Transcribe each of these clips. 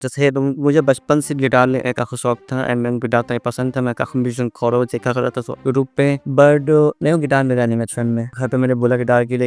जैसे तो मुझे बचपन से गिटार लेने का शौक था एंड मैं गिटार तो पसंद था। मैं काफ़ी म्यूजिक खोरो देखा करता था यूट्यूब पे, बट नहीं वो गिटार ले जाने में फ्रेंड में घर पे मैंने बोला गिटार के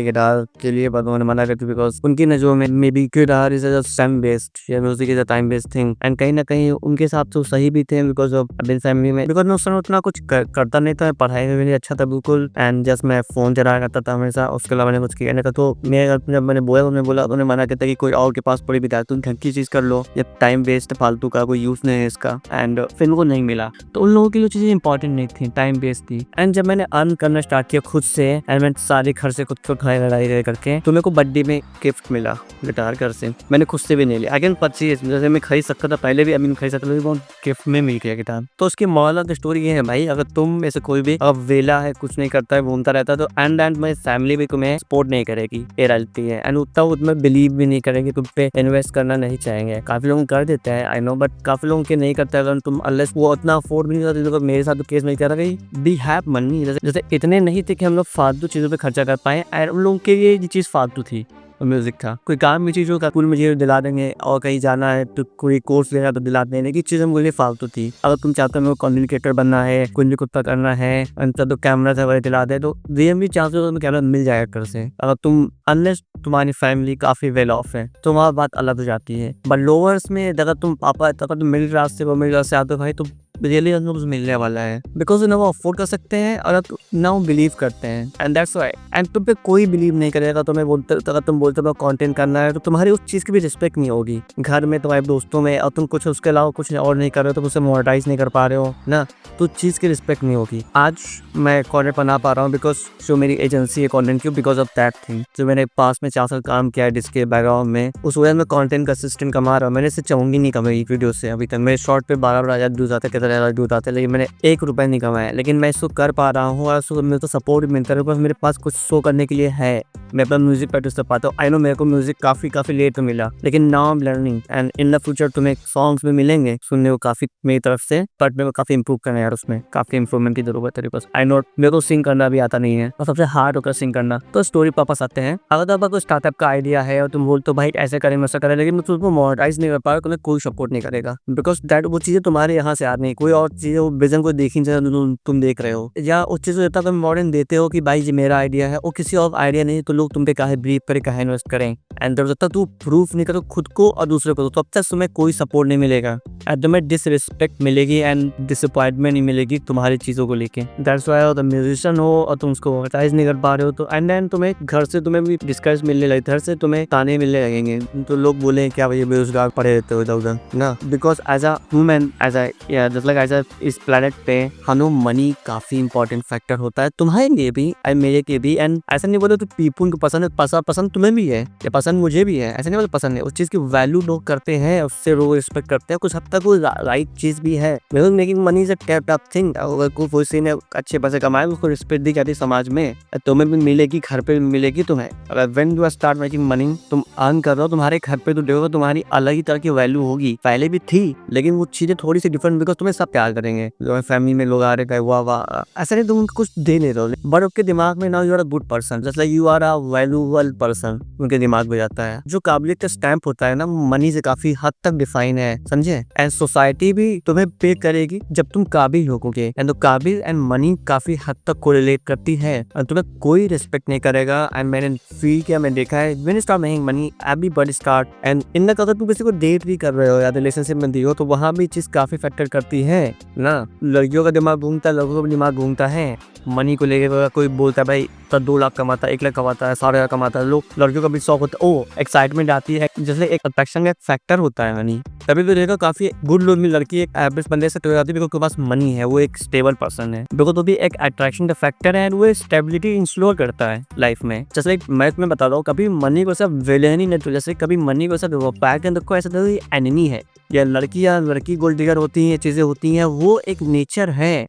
लिए बट उन्होंने मना कर दी बिकॉज उनकी नजरों में maybe guitar is time waste या music is a time waste thing and कहीं ना कहीं उनके हिसाब से सही भी थे बिकॉज ऑफ अपनी फैमिली में, बिकॉज मैं उस समय उतना कुछ करता नहीं था, पढ़ाई में भी नहीं अच्छा था बिल्कुल एंड जस्ट मैं फोन चलाया करता था हमेशा, उसके अलावा मैंने कुछ किया नहीं था। तो मैं जब मैंने बोला उन्होंने मना करता कि कोई और के पास पड़ी भी था, तुम ढंग की चीज कर लो, ये टाइम वेस्ट फालतू का कोई यूज नहीं है इसका एंड फिर उनको नहीं मिला। तो उन लोगों के लिए चीजें इंपॉर्टेंट नहीं थी, टाइम वेस्ट थी। एंड जब मैंने अर्न करना स्टार्ट किया खुद से एंड मैं सारे घर से खुद को लड़ाई करके, तो मेरे को बर्थडे में गिफ्ट मिला गिटार घर से, मैंने खुद से भी नहीं लिया। अगेन परचेज जैसे मैं खरीद सकता था पहले भी, अभी मैं खरीद सकता था, गिफ्ट में मिल गया गिटार। तो उसकी मॉरल ऑफ स्टोरी ये है भाई, अगर तुम ऐसे कोई भी अब वेला है कुछ नहीं करता है घूमता रहता है तो एंड मेरी फैमिली भी तुम्हें सपोर्ट नहीं करेगी, ये रियलिटी है एंड उतना उसमें बिलीव भी नहीं करेंगे, तुम पे इन्वेस्ट करना नहीं चाहेंगे। काफी लोग कर देते हैं आई नो, बट काफी लोगों के नहीं करते अगर तुम अनलेस वो उतना अफोर्ड भी नहीं करते। तो मेरे साथ तो केस नहीं कर रहा कि वी हैव मनी, जैसे इतने नहीं थे कि हम लोग फालतू चीजों पे खर्चा कर पाए एंड उन लोगों के लिए ये चीज फालतू थी। म्यूजिक था कोई काम की चीज होगा स्कूल में दिला देंगे और कहीं जाना है तो कोई कोर्स लेना तो दिला देने की चीजें मुझे फालतू थी। अगर तुम चाहते हो कंटेंट क्रिएटर बनना है, कुछ भी कुत्ता करना है तो कैमरा से दिला दे तो रियली चांस हो कैमरा मिल जाएगा कर से। अगर तुम अनलेस तुम्हारी फैमिली काफी वेल ऑफ है तो वहाँ बात अलग हो जाती है। बट लोअर्स में अगर तुम पापा अगर तुम मिडिल क्लास से आते हो भाई तो रियली मिलने वाला है बिकॉज ना वो अफोर्ड कर सकते हैं और ना वो बिलीव करते हैं एंड दैट्स व्हाई। एंड तुम पे कोई बिलीव नहीं करेगा। तुम्हें बोलते अगर तुम बोलते हो कंटेंट करना है तो तुम्हारी उस चीज की भी रिस्पेक्ट नहीं होगी घर में, तुम्हारे दोस्तों में, और तुम कुछ उसके अलावा कुछ और नहीं कर रहे हो, तुम उसे मोनेटाइज नहीं कर पा रहे हो ना, तो चीज की रिस्पेक्ट नहीं होगी। आज मैं कंटेंट बना पा रहा हूँ बिकॉज जो मेरी एजेंसी है कंटेंट की, बिकॉज ऑफ दैट थिंग। जो मैंने पास में 4 साल काम किया है जिसके बैकग्राउंड में, उस वजह में कंटेंट का असिस्टेंट कमा रहा हूँ। मैंने इसे चाहूंगी नहीं कमाई वीडियो से अभी तक। मेरे शॉर्ट पे 12,000 व्यूज आते, कितना ज़्यादा व्यूज आते, लेकिन मैंने 1 रुपया नहीं कमाया। लेकिन मैं इसको कर पा रहा हूँ और मेरे को सपोर्ट मिलता है, मेरे पास कुछ शो करने के लिए है, मैं अपना म्यूजिक प्रैक्टिस कर पाता हूँ। आई नो मेरे को म्यूजिक काफी लेट में मिला, लेकिन now I am learning and in the future तुम्हें सॉन्ग्स में मिलेंगे सुनने को काफी मेरी तरफ से, बट मेरे को काफी इंप्रूव करना है यार, उसमें काफी इंप्रूवमेंट की जरूरत है। बिकॉज आई नो मेरे को सिंग करना भी आता नहीं है और सबसे हार्ड होकर सिंग करना। तो स्टोरी वापस आते हैं, अगर आपका कोई स्टार्टअप का आइडिया है और तुम बोलते हो भाई ऐसे करें वैसा करें, लेकिन तुमको मोनेटाइज नहीं कर पा रहे, तुम्हें कोई सपोर्ट नहीं करेगा बिकॉज दैट वो चीजें तुम्हारे यहाँ से आ रही, कोई और चीजें वो विजन को देखी तुम देख रहे हो, या उस चीज को इतना तुम मॉडर्न देते हो कि भाई ये मेरा आइडिया है, वो किसी और आइडिया नहीं, तो लोग तुम पे काहे ब्रीफ करे, काहे इन्वेस्ट करें। एंड जब तक तू प्रूफ नहीं करो खुद को और दूसरे को, तब तक तुम्हें कोई सपोर्ट नहीं मिलेगा एंड तुम्हें डिसरिस्पेक्ट मिलेगी एंड डिसअपॉइंटमेंट नहीं मिलेगी तुम्हारी चीजों को लेके। दैट्स व्हाई तुम म्यूजिशियन हो और तुम उसको मोनेटाइज नहीं कर पा रहे हो, तो एंड देन तुम्हें घर से तुम्हें भी डिस्कस मिलने लगे, घर से तुम्हें ताने मिलने लगेंगे, तो लोग बोले क्या भाई बेरोजगार पड़े रहते हो इधर उधर ना। Because as a human, as a इस प्लेनेट पे हम लोग मनी काफी इंपॉर्टेंट फैक्टर होता है तुम्हारे लिए भी एंड मेरे के भी। एंड ऐसा नहीं बोले तो पीपल को पसंद तुम्हें भी है या पसंद मुझे भी है, ऐसा नहीं बोले पसंद है, उस चीज की वैल्यू लोग करते हैं, उससे लोग रिस्पेक्ट करते हैं, कुछ हद तक वो राइट चीज भी है। Making money is a tough thing. अगर कोई ने अच्छे पैसे कमाए उसको रिस्पेक्ट दी जाती है समाज में, तुम्हें भी मिलेगी, घर पे भी मिलेगी तुम्हें। अगर when you start making money, तुम अर्न कर रहे हो, तुम्हारे घर पे तो देखो तुम्हारी अलग ही तरह की वैल्यू होगी, पहले भी थी लेकिन वो चीजें थोड़ी सी डिफरेंट, बिकॉज तुम्हें सब प्यार करेंगे, फैमिली में लोग आ रहे वाह वाह, ऐसा नहीं तुम उनको कुछ दे नहीं रहे हो, बट उसके दिमाग में now you are a good person, just like you are a valuable person, उनके दिमाग में जाता है। जो काबिलियत का स्टैंप होता है ना, मनी से काफी हद तक डिफाइन है, समझे। एंड सोसाइटी भी तुम्हें पे करेगी जब तुम काबिल होगे, एंड तो काबिल एंड मनी काफी हद तक कोरिलेट करती है, और तुम्हें कोई रिस्पेक्ट नहीं करेगा। एंड मैंने फील किया, मैंने देखा है, when you start making money everybody start, and in the अगर तुम किसी को डेट भी कर रहे हो या रिलेशनशिप में दी हो, तो वहां भी चीज काफी फैक्टर करती है ना। लड़कियों का दिमाग घूमता है, लड़कों का दिमाग घूमता है मनी को लेकर। कोई बोलता है भाई तो 2 लाख कमाता है, 1 लाख कमाता है, 7,000 कमाता है, लोग लड़कियों का भी शौक होता है, ओ एक्साइटमेंट आती है, जैसे एक अट्रैक्शन का एक फैक्टर होता है मनी। तभी तो देखो काफी गुड लुक में लड़की एक एवरेज बंदे से टकरा जाती है, बिकॉज उसके पास मनी है, वो एक स्टेबल पर्सन है, बिकॉज वो भी एक अट्रैक्शन का फैक्टर है, वो स्टेबिलिटी इंश्योर करता है लाइफ में। जैसे लाइक मैं तुम्हें बता रहा हूँ, कभी मनी को सिर्फ विलेन ही नहीं, तो जैसे कभी मनी को सिर्फ पैक एंड रखो, ऐसा एनिमी है, या लड़की गोल्ड डिगर होती है, चीजें होती हैं, वो एक नेचर है,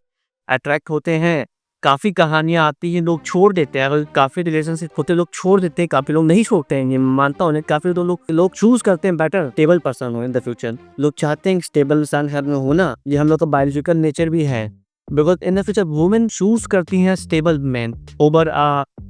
अट्रैक्ट होते हैं। काफी कहानियां आती हैं, लोग छोड़ देते हैं, अगर काफी रिलेशनशिप होते लोग छोड़ देते हैं, काफी लोग नहीं छोड़ते हैं, ये मानता हूँ। काफी तो लोग चूज करते हैं बेटर स्टेबल पर्सन हो इन द फ्यूचर। लोग चाहते हैं स्टेबल इंसान में हो ना, ये हम लोग का बायोलॉजिकल नेचर भी है। Because in the future women choose करती हैं स्टेबल मैन ओवर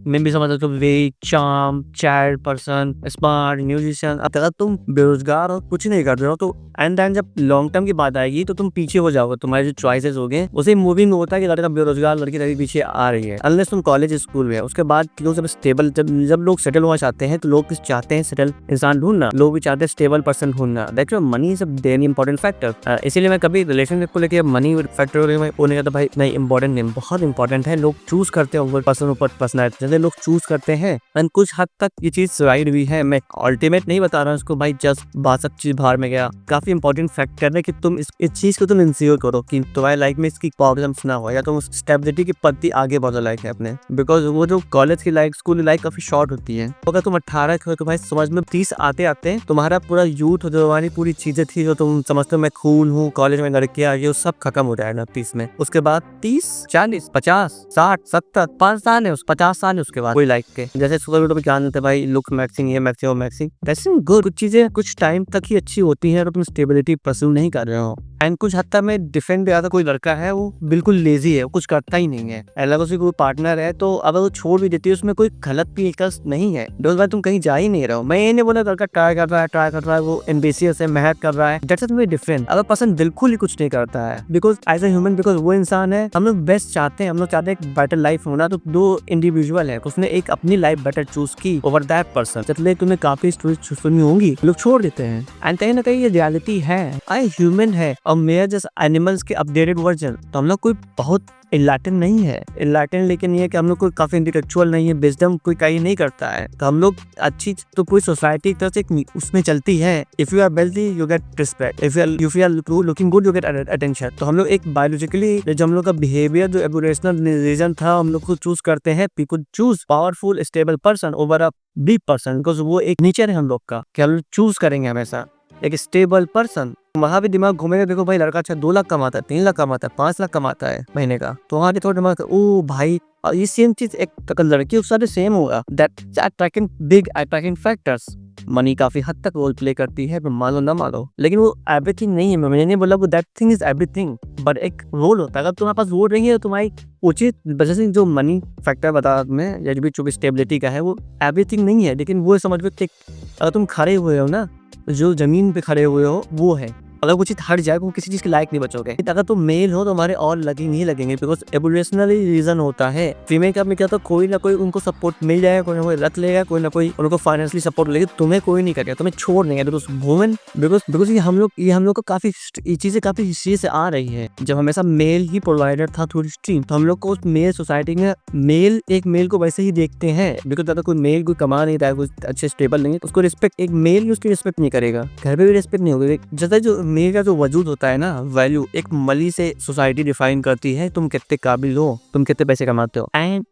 मैं भी समझ सकता हूँ वे charm child person smart musician. अगर तुम बेरोजगार हो कुछ नहीं कर रहे हो तो एंड देन जब लॉन्ग टर्म की बात आएगी तो तुम पीछे हो जाओगे। तुम्हारे जो चॉइसेस हो गए उसे मूविंग होता है कि लड़का बेरोजगार लड़की तभी पीछे आ रही है अनलेस तुम कॉलेज स्कूल में। उसके बाद जब स्टेबल जब लोग सेटल होना चाहते हैं तो लोग किस चाहते हैं सेटल इंसान ढूंढना। लोग भी चाहते हैं स्टेबल पर्सन ढूंढना। देखो money is a very important factor. इसीलिए मैं कभी रिलेशनशिप को लेकर मनी फैक्टर होने का तो भाई नहीं इंपॉर्टेंट नहीं, बहुत इंपॉर्टेंट है। लोग चूज करते हैं पर्सन ऊपर पर्सनैलिटी जैसे लोग चूज करते हैं एंड कुछ हद तक ये चीज राइट भी है। मैं अल्टीमेट नहीं बता रहा हूँ इसको भाई जस्ट बात चीज बाहर में गया। काफी इंपॉर्टेंट फैक्टर है कि तुम इस चीज को तुम इंश्योर करो कि तुम्हारी लाइफ में इसकी प्रॉब्लम्स ना हो या तुम स्टेबिलिटी की पत्ती आगे बढ़ो लाइफ है अपने। बिकॉज वो जो कॉलेज की लाइफ स्कूल लाइफ काफी शॉर्ट होती है। अगर तुम 18 हो तो भाई समझ में 30 आते आते तुम्हारा पूरा यूथ जो हमारी पूरी चीजें थी जो तुम समझते हो मैं खून हूँ कॉलेज में लड़कियां आ गई सब खत्म हो जाएगा 30 में। उसके बाद 30 40 50 60 70 5 साल है 50 साल है उसके बाद कोई लाइफ के जैसे सुपर क्या होते भाई लुक मैक्सिंग ये मैक्सिंग वो मैक्सिंग दैट्स गुड। कुछ चीजें कुछ टाइम तक ही अच्छी होती है और तुम स्टेबिलिटी परस्यू नहीं कर रहे हो। एंड कुछ हद तक में डिफेंड आता कोई लड़का है वो बिल्कुल लेजी है, वो कुछ करता ही नहीं है। अगर उसकी कोई पार्टनर है तो अगर वो छोड़ भी देती है उसमें कोई गलत भी नहीं है। दोस्त भाई तुम कहीं जा ही नहीं रहे हो। मैं ये नहीं बोला लड़का ट्राई कर रहा है वो एम्बिशियस है मेहनत कर रहा है दैट्स वेरी डिफरेंट। अगर पर्सन बिल्कुल ही कुछ नहीं करता है because as a human because वो इंसान है हम लोग बेस्ट चाहते हैं हम लोग चाहते हैं एक बेटर लाइफ होना। तो दो इंडिविजुअल है उसने एक अपनी लाइफ बेटर चूज की ओवर दैट पर्सन। चलिए तुम्हें काफी स्टोरी सुनी होंगी लोग छोड़ देते हैं एंड कहीं ना कहीं ये रियलिटी है। आई ह्यूमन है और मेरा जैसे एनिमल्स के अपडेटेड वर्जन। तो हम लोग कोई बहुत इनलाइटन नहीं है इनलाइटन लेकिन ये कि हम लोग कोई काफी इंटेलेक्चुअल नहीं है विजडम कोई कहीं नहीं करता है। तो हम लोग अच्छी तो पूरी सोसाइटी की तरफ से उसमें चलती है। If you are wealthy you get respect if you are looking good you get attention. तो हम लोग एक बायोलॉजिकली जो हम लोग का बिहेवियर जो एवोल्यूशनल रीजन था हम लोग को चूज करते हैं। People choose powerful stable person over a weak person because वो एक नेचर है हम लोग का कि हम लोग चूज करेंगे हमेशा एक स्टेबल पर्सन। वहां भी दिमाग घूमेगा देखो भाई लड़का अच्छा 2 लाख कमाता है 3 लाख कमाता है 5 लाख कमाता है महीने का तो वहां भी थोड़ा दिमाग ओ भाई और ये सेम चीज एक लड़की उसके साथ सेम होगा। That attracting big attracting factors. Money काफी हद तक रोल प्ले करती है मानो ना मानो लेकिन वो एवरीथिंग नहीं है। मैंने नहीं बोला वो that thing is everything but एक रोल होता है। अगर तुम्हारे पास रोल नहीं है तो तुम्हारी उचित वजह से जो मनी फैक्टर बता मैं या जो भी स्टेबिलिटी का है वो एवरीथिंग नहीं है। लेकिन वो समझ में अगर तुम खड़े हुए हो ना जो जमीन पे खड़े हुए हो वो है। अगर कुछ हट जाए वो किसी चीज के लायक नहीं बचोगे। अगर तुम मेल हो तो हमारे और लगे नहीं लगेंगे बिकॉज एवोल्यूशनली रीजन होता है। फीमेल का में क्या तो कोई ना कोई उनको सपोर्ट मिल जाएगा कोई ना कोई रख लेगा कोई ना कोई उनको फाइनेंशियली सपोर्ट लेगा तुम्हें कोई नहीं करेगा तुम्हें छोड़ देंगे बिकॉज वुमेन बिकॉज ये हम लोग को काफी ये चीजें काफी हिस्ट्री से आ रही है। जब हमेशा मेल ही प्रोवाइडर था थ्रू हिस्ट्री तो हम लोग को उस मेल सोसाइटी में मेल एक मेल को वैसे ही देखते हैं बिकॉज अगर कोई मेल कोई कमा नहीं रहा है कोई अच्छे स्टेबल नहीं है तो उसको रिस्पेक्ट एक मेल उसकी रिस्पेक्ट नहीं करेगा घर पे भी रिस्पेक्ट नहीं होगी। जैसे जो मेल का जो वजूद होता है ना वैल्यू एक मनी से सोसाइटी डिफाइन करती है तुम कितने काबिल हो तुम कितने पैसे कमाते हो। एंड